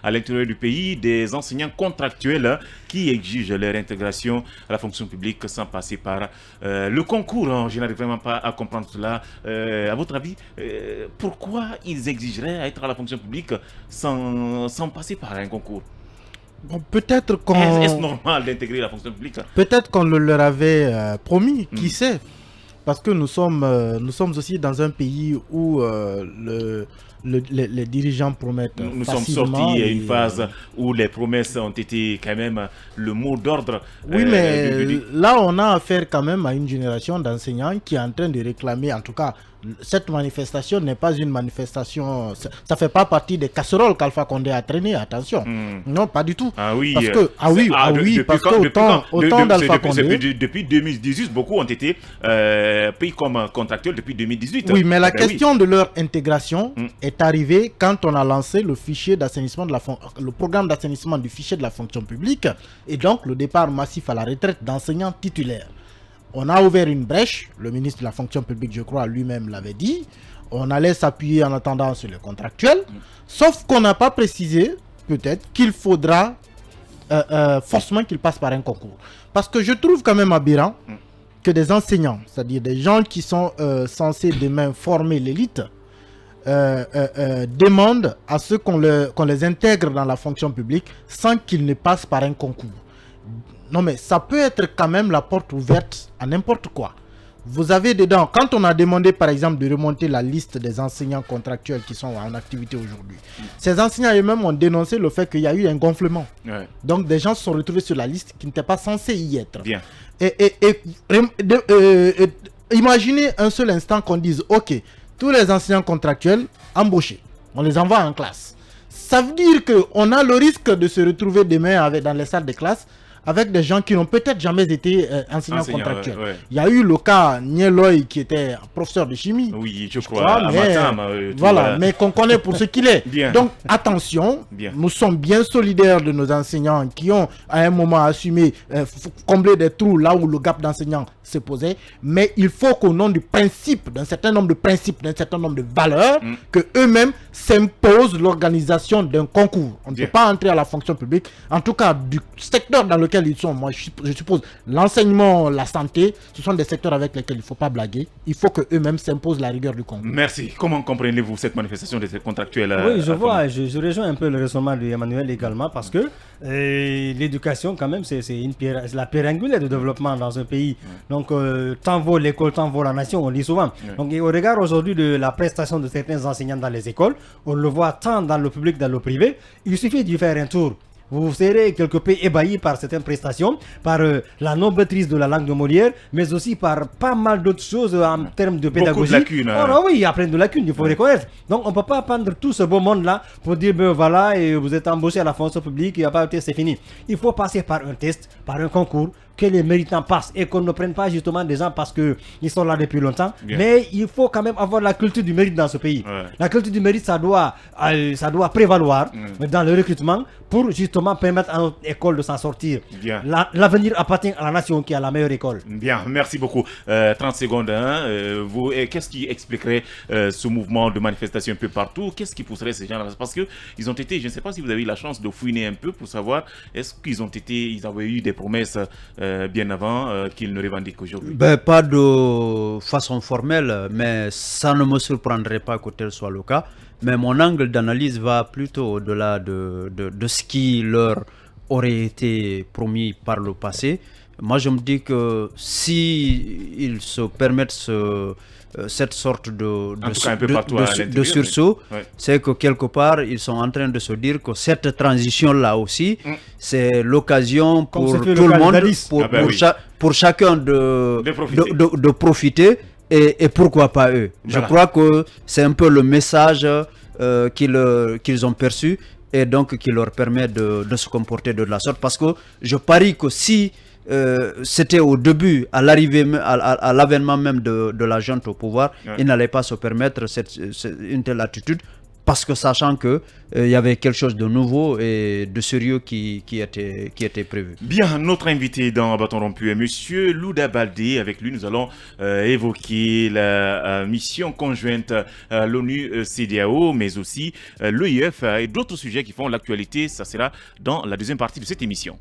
à l'intérieur du pays des enseignants contractuels qui exigent leur intégration à la fonction publique sans passer par le concours. Je n'arrive vraiment pas à comprendre cela. À votre avis, pourquoi ils exigeraient à être à la fonction publique sans passer par un concours? Bon, peut-être Est-ce normal d'intégrer la fonction publique? Peut-être qu'on le leur avait promis, qui sait? Parce que nous sommes aussi dans un pays où les dirigeants promettent. Nous sommes sortis à une phase où les promesses ont été quand même le mot d'ordre. Oui, mais là, on a affaire quand même à une génération d'enseignants qui est en train de réclamer, en tout cas, cette manifestation n'est pas une manifestation, ça ne fait pas partie des casseroles qu'Alpha Condé a traîné, attention. Non, pas du tout. Ah oui, parce que, parce qu'autant d'Alpha Condé... Depuis 2018, beaucoup ont été pris comme contractuels depuis 2018. Oui, mais la question de leur intégration est arrivée quand on a lancé le fichier d'assainissement le programme d'assainissement du fichier de la fonction publique et donc le départ massif à la retraite d'enseignants titulaires. On a ouvert une brèche, le ministre de la fonction publique, je crois, lui-même l'avait dit. On allait s'appuyer en attendant sur les contractuels, sauf qu'on n'a pas précisé, peut-être, qu'il faudra forcément qu'ils passent par un concours. Parce que je trouve quand même aberrant que des enseignants, c'est-à-dire des gens qui sont censés demain former l'élite, demandent à ceux qu'on les intègre dans la fonction publique sans qu'ils ne passent par un concours. Non mais ça peut être quand même la porte ouverte à n'importe quoi. Vous avez dedans, quand on a demandé par exemple de remonter la liste des enseignants contractuels qui sont en activité aujourd'hui, ces enseignants eux-mêmes ont dénoncé le fait qu'il y a eu un gonflement. Ouais. Donc des gens se sont retrouvés sur la liste qui n'étaient pas censés y être. Bien. Imaginez un seul instant qu'on dise, ok, tous les enseignants contractuels embauchés, on les envoie en classe. Ça veut dire qu'on a le risque de se retrouver demain dans les salles de classe avec des gens qui n'ont peut-être jamais été enseignants contractuels. Ouais. Il y a eu le cas Nieloy qui était professeur de chimie. Oui, je crois. Mais qu'on connaît pour ce qu'il est. Bien. Donc attention, nous sommes bien solidaires de nos enseignants qui ont à un moment assumé combler des trous là où le gap d'enseignants se posait. Mais il faut qu'au nom du principe, d'un certain nombre de principes, d'un certain nombre de valeurs, que eux-mêmes s'imposent l'organisation d'un concours. On ne peut pas entrer à la fonction publique, en tout cas du secteur dans lequel ils sont. Moi, je suppose l'enseignement, la santé, ce sont des secteurs avec lesquels il ne faut pas blaguer. Il faut qu'eux-mêmes s'imposent la rigueur du concours. Merci. Comment comprenez-vous cette manifestation des contractuels? Oui, je vois. Je rejoins un peu le raisonnement d'Emmanuel également parce que l'éducation, quand même, c'est la pierre angulaire du développement dans un pays. Donc, tant vaut l'école, tant vaut la nation, on le dit souvent. Donc, au regard aujourd'hui de la prestation de certains enseignants dans les écoles, on le voit tant dans le public que dans le privé. Il suffit d'y faire un tour. Vous serez quelque peu ébahi par certaines prestations, par la non-maîtrise de la langue de Molière, mais aussi par pas mal d'autres choses en termes de pédagogie. Beaucoup de lacunes. Oui, il y a plein de lacunes, il faut reconnaître. Donc, on ne peut pas prendre tout ce beau monde-là pour dire, ben voilà, et vous êtes embauché à la fonction publique, il n'y a pas de test, c'est fini. Il faut passer par un test, par un concours, que les méritants passent et qu'on ne prenne pas justement des gens parce qu'ils sont là depuis longtemps. Bien. Mais il faut quand même avoir la culture du mérite dans ce pays. Ouais. La culture du mérite, ça doit prévaloir dans le recrutement pour justement permettre à notre école de s'en sortir. L'avenir appartient à la nation qui a la meilleure école. Bien, merci beaucoup. 30 secondes. Qu'est-ce qui expliquerait ce mouvement de manifestation un peu partout? Qu'est-ce qui pousserait ces gens-là? Parce qu'ils ont été, je ne sais pas si vous avez eu la chance de fouiner un peu pour savoir, est-ce qu'ils avaient eu des promesses bien avant qu'ils ne revendiquent aujourd'hui? Pas de façon formelle, mais ça ne me surprendrait pas que tel soit le cas. Mais mon angle d'analyse va plutôt au-delà de ce qui leur aurait été promis par le passé. Moi, je me dis que si ils se permettent cette sorte de sursaut, c'est que quelque part, ils sont en train de se dire que cette transition-là aussi, c'est l'occasion pour tout le monde, pour chacun de profiter. Et pourquoi pas eux? Voilà. Je crois que c'est un peu le message qu'ils ont perçu et donc qui leur permet de se comporter de la sorte. Parce que je parie que si c'était au début, à l'arrivée, à l'avènement même de la junte au pouvoir, ils n'allaient pas se permettre une telle attitude. parce que sachant que il y avait quelque chose de nouveau et de sérieux qui était prévu. Bien, notre invité dans Bâton Rompu est Monsieur Louda Baldé. Avec lui, nous allons évoquer la mission conjointe à l'ONU-CEDEAO, mais aussi l'OIF et d'autres sujets qui font l'actualité. Ça sera dans la deuxième partie de cette émission.